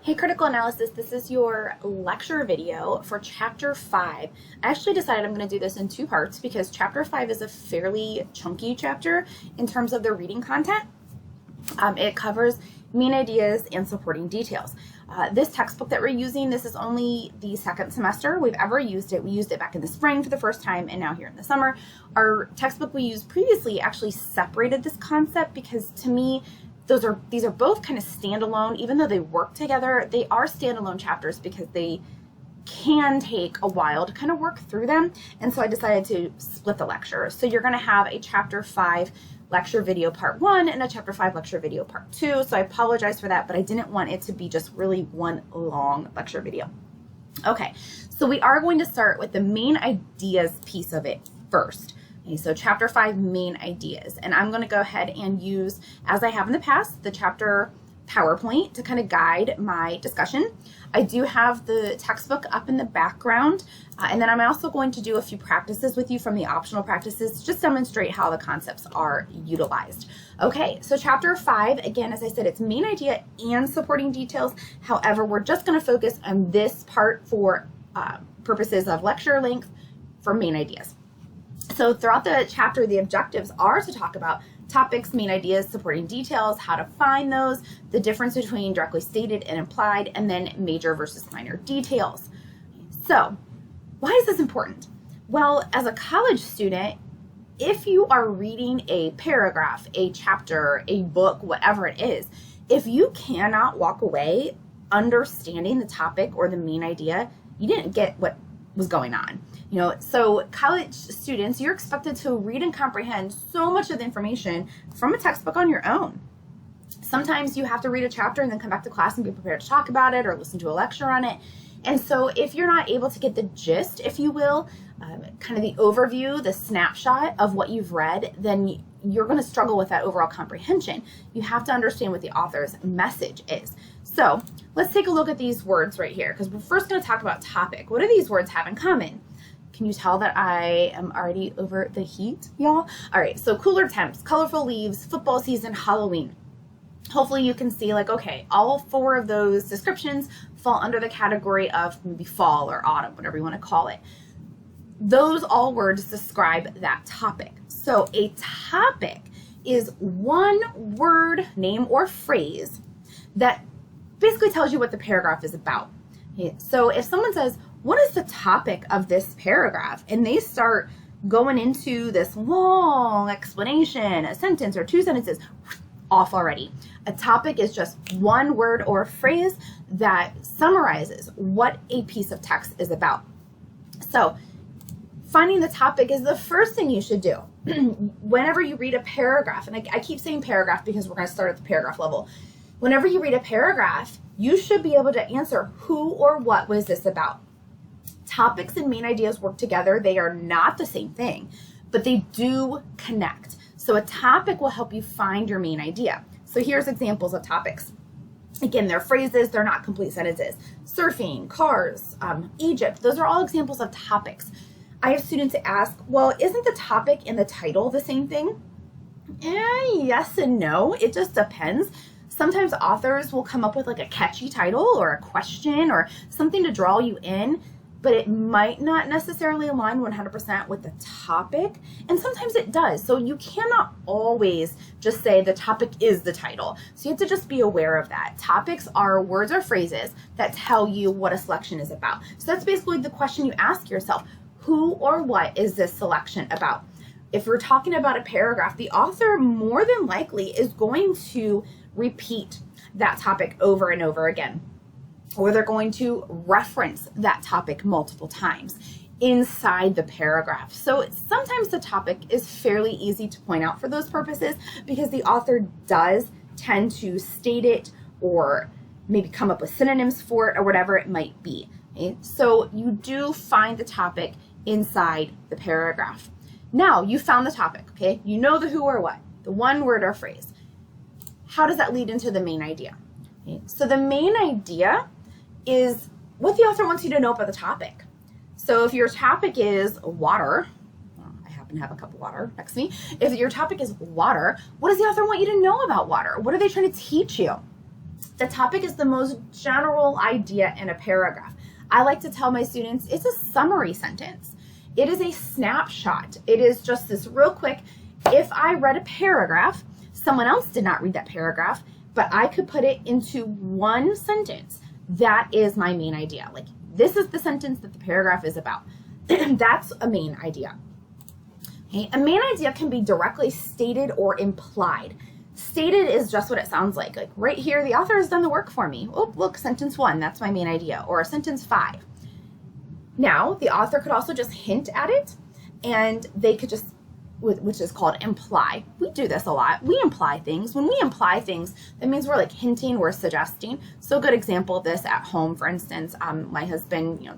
Hey Critical Analysis, this is your lecture video for Chapter 5. I actually decided I'm going to do this in two parts because Chapter 5 is a fairly chunky chapter in terms of the reading content. It covers main ideas and supporting details. This textbook that we're using, this is only the second semester we've ever used it. We used it back in the spring for the first time and now here in the summer. Our textbook we used previously actually separated this concept because to me, these are both kind of standalone. Even though they work together, they are standalone chapters because they can take a while to kind of work through them. And so I decided to split the lecture. So you're going to have a Chapter 5 lecture video part 1 and a Chapter 5 lecture video part 2. So I apologize for that, but I didn't want it to be just really one long lecture video. Okay, so we are going to start with the main ideas piece of it first. Okay, so Chapter 5 main ideas, and I'm going to go ahead and use, as I have in the past, the chapter PowerPoint to kind of guide my discussion. I do have the textbook up in the background, and then I'm also going to do a few practices with you from the optional practices to just demonstrate how the concepts are utilized. Okay, so Chapter 5, again, as I said, it's main idea and supporting details. However, we're just going to focus on this part for purposes of lecture length for main ideas. So throughout the chapter, the objectives are to talk about topics, main ideas, supporting details, how to find those, the difference between directly stated and implied, and then major versus minor details. So why is this important? Well, as a college student, if you are reading a paragraph, a chapter, a book, whatever it is, if you cannot walk away understanding the topic or the main idea, you didn't get what was going on. You know, so college students, you're expected to read and comprehend so much of the information from a textbook on your own. Sometimes you have to read a chapter and then come back to class and be prepared to talk about it or listen to a lecture on it. And so if you're not able to get the gist, if you will, kind of the overview, the snapshot of what you've read, then you're going to struggle with that overall comprehension. You have to understand what the author's message is. So let's take a look at these words right here, because we're first going to talk about topic. What do these words have in common? Can you tell that I am already over the heat, y'all? All right, so cooler temps, colorful leaves, football season, Halloween. Hopefully you can see like, okay, all four of those descriptions fall under the category of maybe fall or autumn, whatever you want to call it. Those all words describe that topic. So a topic is one word, name, or phrase that basically tells you what the paragraph is about. Okay, so if someone says, what is the topic of this paragraph? And they start going into this long explanation, a sentence or two sentences, off already. A topic is just one word or phrase that summarizes what a piece of text is about. So finding the topic is the first thing you should do. Whenever you read a paragraph, and I keep saying paragraph because we're going to start at the paragraph level. Whenever you read a paragraph, you should be able to answer who or what was this about. Topics and main ideas work together. They are not the same thing, but they do connect. So a topic will help you find your main idea. So here's examples of topics. Again, they're phrases, they're not complete sentences. Surfing, cars, Egypt, those are all examples of topics. I have students ask, well, isn't the topic and the title the same thing? Yes and no, it just depends. Sometimes authors will come up with like a catchy title or a question or something to draw you in, but it might not necessarily align 100% with the topic. And sometimes it does. So you cannot always just say the topic is the title. So you have to just be aware of that. Topics are words or phrases that tell you what a selection is about. So that's basically the question you ask yourself. Who or what is this selection about? If we're talking about a paragraph, the author more than likely is going to repeat that topic over and over again, or they're going to reference that topic multiple times inside the paragraph. So sometimes the topic is fairly easy to point out for those purposes because the author does tend to state it or maybe come up with synonyms for it or whatever it might be. Okay? So you do find the topic inside the paragraph. Now you found the topic, okay? You know the who or what, the one word or phrase. How does that lead into the main idea? Okay? So the main idea is what the author wants you to know about the topic. So if your topic is water, well, I happen to have a cup of water next to me. If your topic is water, what does the author want you to know about water? What are they trying to teach you? The topic is the most general idea in a paragraph. I like to tell my students it's a summary sentence. It is a snapshot. It is just this real quick. If I read a paragraph, someone else did not read that paragraph, but I could put it into one sentence. That is my main idea. Like, this is the sentence that the paragraph is about. That's a main idea. Okay? A main idea can be directly stated or implied. Stated is just what it sounds like. Like right here, the author has done the work for me. Oh, look, sentence 1, that's my main idea, or sentence 5. Now, the author could also just hint at it, and they could just, which is called imply. We do this a lot. We imply things. When we imply things, that means we're like hinting, we're suggesting. So a good example of this at home, for instance, my husband,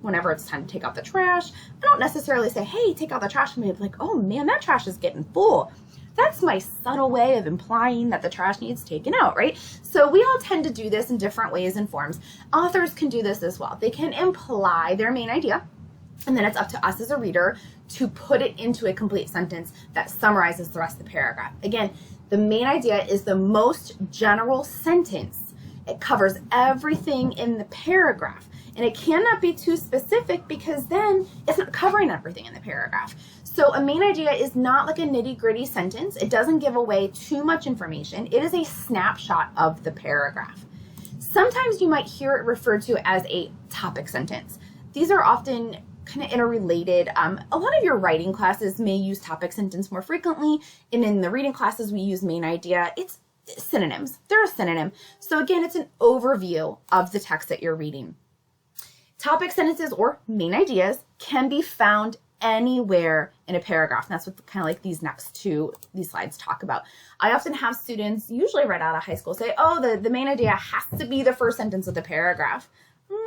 whenever it's time to take out the trash, I don't necessarily say, hey, take out the trash. And be like, oh man, that trash is getting full. That's my subtle way of implying that the trash needs taken out, right? So we all tend to do this in different ways and forms. Authors can do this as well. They can imply their main idea, and then it's up to us as a reader to put it into a complete sentence that summarizes the rest of the paragraph. Again, the main idea is the most general sentence. It covers everything in the paragraph. And it cannot be too specific because then it's not covering everything in the paragraph. So a main idea is not like a nitty-gritty sentence. It doesn't give away too much information. It is a snapshot of the paragraph. Sometimes you might hear it referred to as a topic sentence. These are often kind of interrelated. A lot of your writing classes may use topic sentence more frequently, and in the reading classes we use main idea. It's synonyms. They're a synonym. So again, it's an overview of the text that you're reading. Topic sentences or main ideas can be found anywhere in a paragraph. And that's what kind of like these slides talk about. I often have students, usually right out of high school, say, oh, the main idea has to be the first sentence of the paragraph.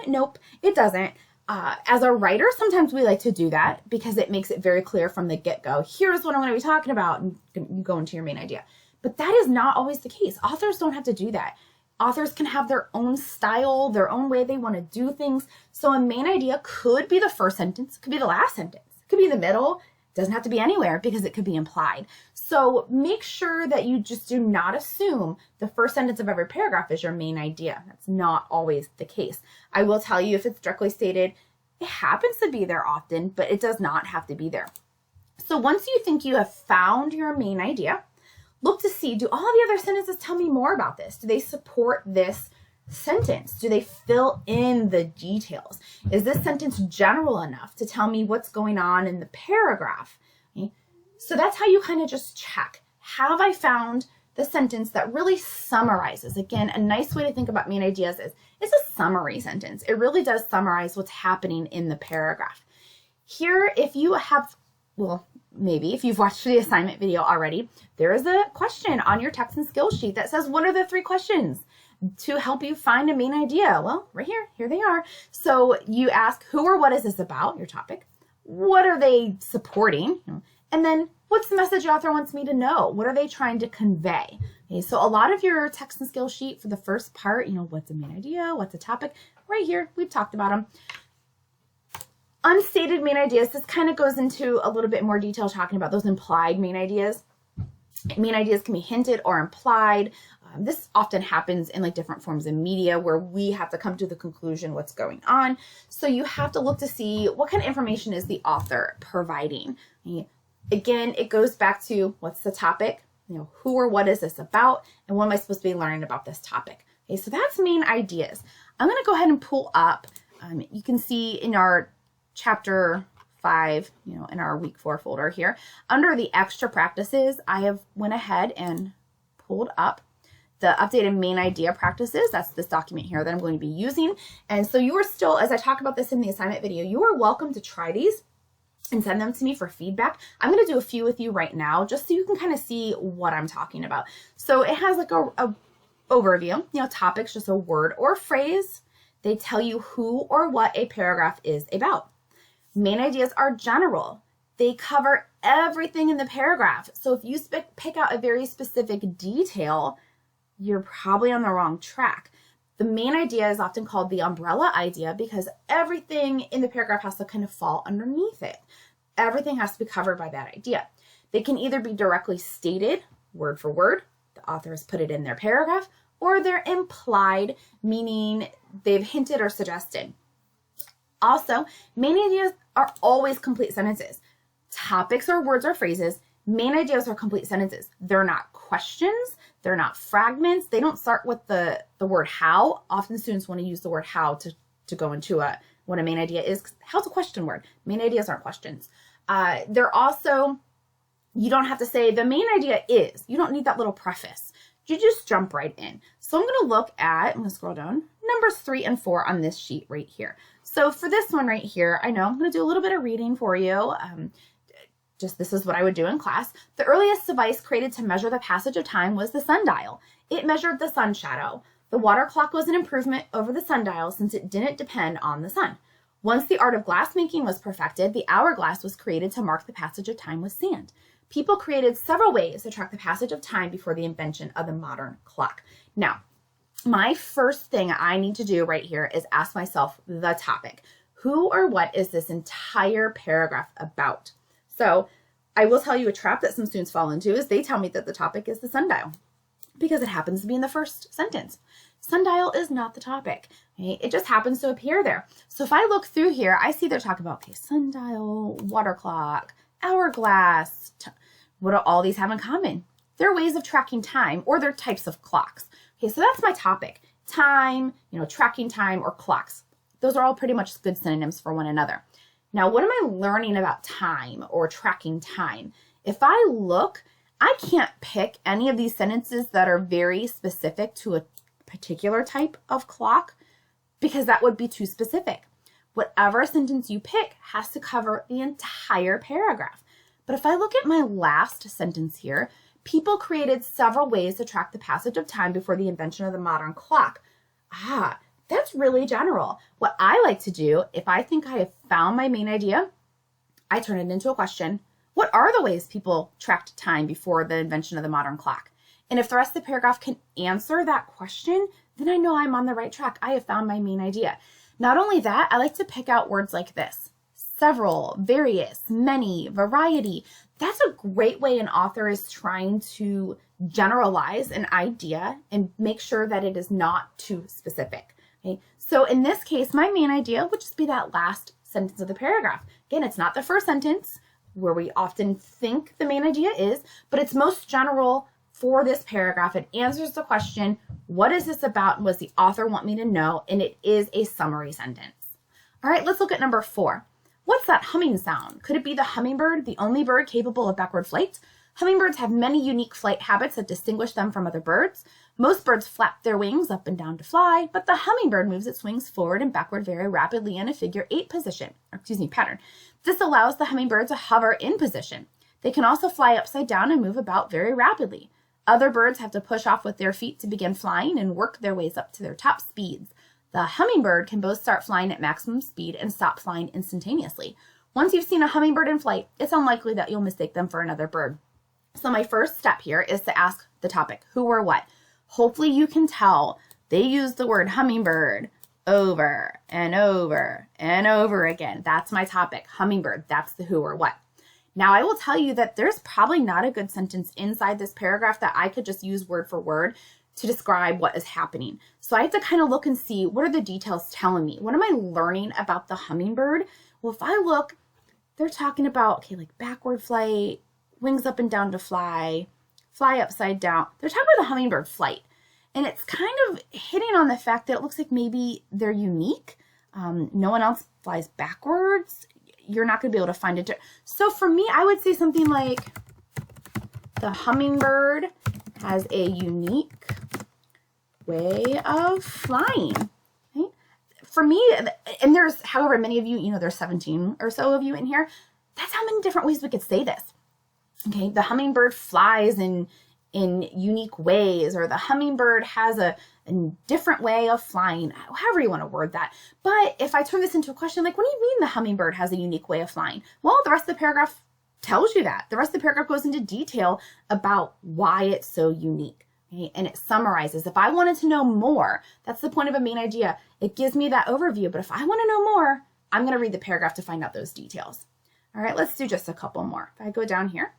Nope, it doesn't. As a writer, sometimes we like to do that because it makes it very clear from the get-go. Here's what I'm going to be talking about, and you go into your main idea. But that is not always the case. Authors don't have to do that. Authors can have their own style, their own way they want to do things. So a main idea could be the first sentence, could be the last sentence, could be the middle. It doesn't have to be anywhere because it could be implied. So make sure that you just do not assume the first sentence of every paragraph is your main idea. That's not always the case. I will tell you if it's directly stated, it happens to be there often, but it does not have to be there. So once you think you have found your main idea, look to see, do all the other sentences tell me more about this? Do they support this sentence? Do they fill in the details? Is this sentence general enough to tell me what's going on in the paragraph? Okay. So that's how you kind of just check. Have I found the sentence that really summarizes? Again, a nice way to think about main ideas is it's a summary sentence. It really does summarize what's happening in the paragraph. Here, if you have, well, maybe if you've watched the assignment video already, there is a question on your text and skills sheet that says, what are the 3 questions to help you find a main idea? Well, right here they are. So you ask, who or what is this about, your topic? What are they supporting? And then what's the message the author wants me to know? What are they trying to convey? Okay, so a lot of your text and skills sheet for the first part, what's a main idea? What's a topic? Right here, we've talked about them. Unstated main ideas, this kind of goes into a little bit more detail talking about those implied main ideas. Main ideas can be hinted or implied. This often happens in like different forms of media where we have to come to the conclusion what's going on. So you have to look to see what kind of information is the author providing. Again, it goes back to what's the topic, who or what is this about, and what am I supposed to be learning about this topic. Okay, so that's main ideas. I'm going to go ahead and pull up. You can see in our chapter 5, in our week 4 folder here, under the extra practices, I have went ahead and pulled up the updated main idea practices. That's this document here that I'm going to be using. And so you are still, as I talk about this in the assignment video, you are welcome to try these and send them to me for feedback. I'm going to do a few with you right now, just so you can kind of see what I'm talking about. So it has like a overview, topics, just a word or phrase. They tell you who or what a paragraph is about. Main ideas are general. They cover everything in the paragraph. So if you pick out a very specific detail, you're probably on the wrong track. The main idea is often called the umbrella idea because everything in the paragraph has to kind of fall underneath it. Everything has to be covered by that idea. They can either be directly stated, word for word, the author has put it in their paragraph, or they're implied, meaning they've hinted or suggested. Also, main ideas are always complete sentences. Topics or words or phrases, main ideas are complete sentences. They're not questions. They're not fragments. They don't start with the word how. Often students want to use the word how to go into what a main idea is. How's a question word? Main ideas aren't questions. They're also, you don't have to say the main idea is. You don't need that little preface. You just jump right in. So I'm going to look at, I'm going to scroll down, numbers 3 and 4 on this sheet right here. So for this one right here, I know I'm going to do a little bit of reading for you. This is what I would do in class. The earliest device created to measure the passage of time was the sundial. It measured the sun shadow. The water clock was an improvement over the sundial since it didn't depend on the sun. Once the art of glass making was perfected, the hourglass was created to mark the passage of time with sand. People created several ways to track the passage of time before the invention of the modern clock. Now, my first thing I need to do right here is ask myself the topic. Who or what is this entire paragraph about? So I will tell you a trap that some students fall into is they tell me that the topic is the sundial because it happens to be in the first sentence. Sundial is not the topic. Okay? It just happens to appear there. So if I look through here, I see they're talking about, okay, sundial, water clock, hourglass. What do all these have in common? They're ways of tracking time, or they're types of clocks. Okay, so that's my topic. Time, tracking time, or clocks. Those are all pretty much good synonyms for one another. Now, what am I learning about time or tracking time? If I look, I can't pick any of these sentences that are very specific to a particular type of clock because that would be too specific. Whatever sentence you pick has to cover the entire paragraph. But if I look at my last sentence here, people created several ways to track the passage of time before the invention of the modern clock. That's really general. What I like to do, if I think I have found my main idea, I turn it into a question. What are the ways people tracked time before the invention of the modern clock? And if the rest of the paragraph can answer that question, then I know I'm on the right track. I have found my main idea. Not only that, I like to pick out words like this. Several, various, many, variety. That's a great way an author is trying to generalize an idea and make sure that it is not too specific. Okay? So in this case, my main idea would just be that last sentence of the paragraph. Again, it's not the first sentence where we often think the main idea is, but it's most general for this paragraph. It answers the question, what is this about and what does the author want me to know? And it is a summary sentence. All right, let's look at number 4. What's that humming sound? Could it be the hummingbird, the only bird capable of backward flight? Hummingbirds have many unique flight habits that distinguish them from other birds. Most birds flap their wings up and down to fly, but the hummingbird moves its wings forward and backward very rapidly in a figure 8 pattern. This allows the hummingbird to hover in position. They can also fly upside down and move about very rapidly. Other birds have to push off with their feet to begin flying and work their ways up to their top speeds. The hummingbird can both start flying at maximum speed and stop flying instantaneously. Once you've seen a hummingbird in flight, it's unlikely that you'll mistake them for another bird. So my first step here is to ask the topic, who or what. Hopefully you can tell they use the word hummingbird over and over and over again. That's my topic, hummingbird. That's the who or what. Now I will tell you that there's probably not a good sentence inside this paragraph that I could just use word for word to describe what is happening. So I have to kind of look and see, what are the details telling me? What am I learning about the hummingbird? Well, if I look, they're talking about, okay, like backward flight, wings up and down to fly, fly upside down. They're talking about the hummingbird flight. And it's kind of hitting on the fact that it looks like maybe they're unique. No one else flies backwards. You're not going to be able to find it. So for me, I would say something like the hummingbird has a unique way of flying. Right? For me, and there's however many of you, there's 17 or so of you in here. That's how many different ways we could say this. Okay, the hummingbird flies in unique ways, or the hummingbird has a different way of flying, however you want to word that. But if I turn this into a question, like, what do you mean the hummingbird has a unique way of flying? Well, the rest of the paragraph tells you that. The rest of the paragraph goes into detail about why it's so unique. Okay? And it summarizes. If I wanted to know more, that's the point of a main idea. It gives me that overview. But if I want to know more, I'm going to read the paragraph to find out those details. All right, let's do just a couple more. If I go down here.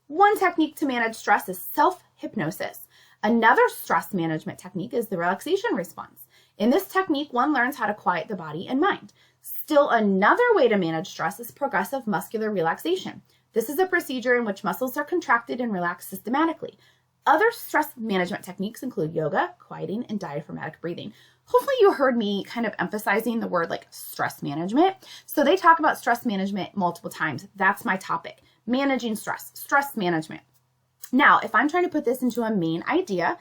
One technique to manage stress is self-hypnosis. Another stress management technique is the relaxation response. In this technique, one learns how to quiet the body and mind. Still another way to manage stress is progressive muscular relaxation. This is a procedure in which muscles are contracted and relaxed systematically. Other stress management techniques include yoga, quieting, and diaphragmatic breathing. Hopefully you heard me kind of emphasizing the word like stress management. So they talk about stress management multiple times. That's my topic, managing stress, stress management. Now, if I'm trying to put this into a main idea,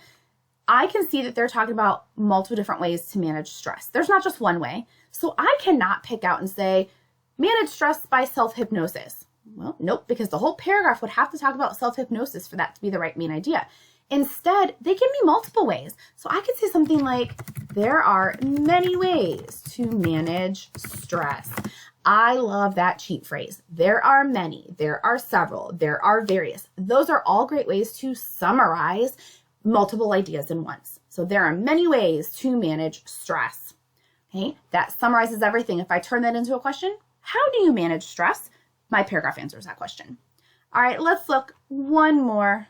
I can see that they're talking about multiple different ways to manage stress. There's not just one way. So I cannot pick out and say, manage stress by self-hypnosis. Well, nope, because the whole paragraph would have to talk about self-hypnosis for that to be the right main idea. Instead, they give me multiple ways. So I could say something like, there are many ways to manage stress. I love that cheat phrase. There are many, there are several, there are various. Those are all great ways to summarize multiple ideas in once. So there are many ways to manage stress. Okay, that summarizes everything. If I turn that into a question, how do you manage stress? My paragraph answers that question. All right, let's look one more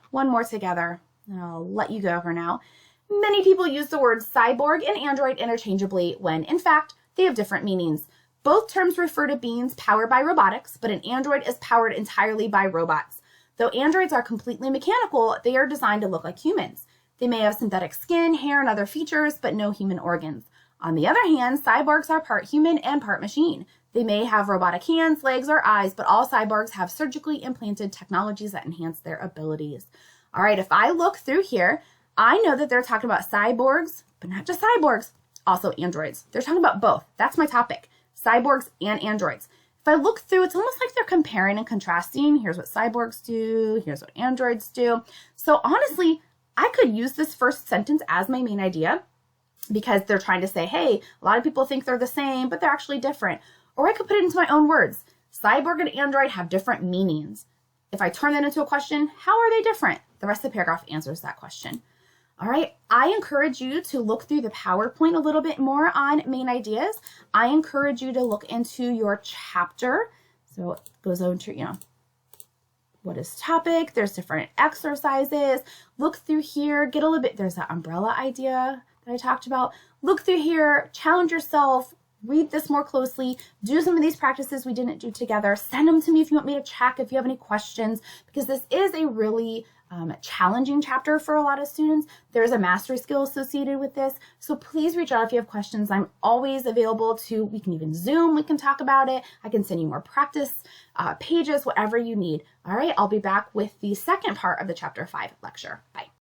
together, and I'll let you go for now. Many people use the words cyborg and android interchangeably when, in fact, they have different meanings. Both terms refer to beings powered by robotics, but an android is powered entirely by robots. Though androids are completely mechanical, they are designed to look like humans. They may have synthetic skin, hair, and other features, but no human organs. On the other hand, cyborgs are part human and part machine. They may have robotic hands, legs, or eyes, but all cyborgs have surgically implanted technologies that enhance their abilities. All right, if I look through here, I know that they're talking about cyborgs, but not just cyborgs, also androids. They're talking about both. That's my topic, cyborgs and androids. If I look through, it's almost like they're comparing and contrasting. Here's what cyborgs do. Here's what androids do. So honestly, I could use this first sentence as my main idea because they're trying to say, hey, a lot of people think they're the same, but they're actually different. Or I could put it into my own words. Cyborg and android have different meanings. If I turn that into a question, how are they different? The rest of the paragraph answers that question. All right, I encourage you to look through the PowerPoint a little bit more on main ideas. I encourage you to look into your chapter. So it goes into, what is topic? There's different exercises. Look through here, get a little bit, there's that umbrella idea that I talked about. Look through here, challenge yourself, read this more closely, do some of these practices we didn't do together, send them to me if you want me to check, if you have any questions, because this is a really challenging chapter for a lot of students. There's a mastery skill associated with this. So please reach out if you have questions. I'm always available we can even Zoom, we can talk about it. I can send you more practice pages, whatever you need. All right, I'll be back with the second part of the chapter 5 lecture. Bye.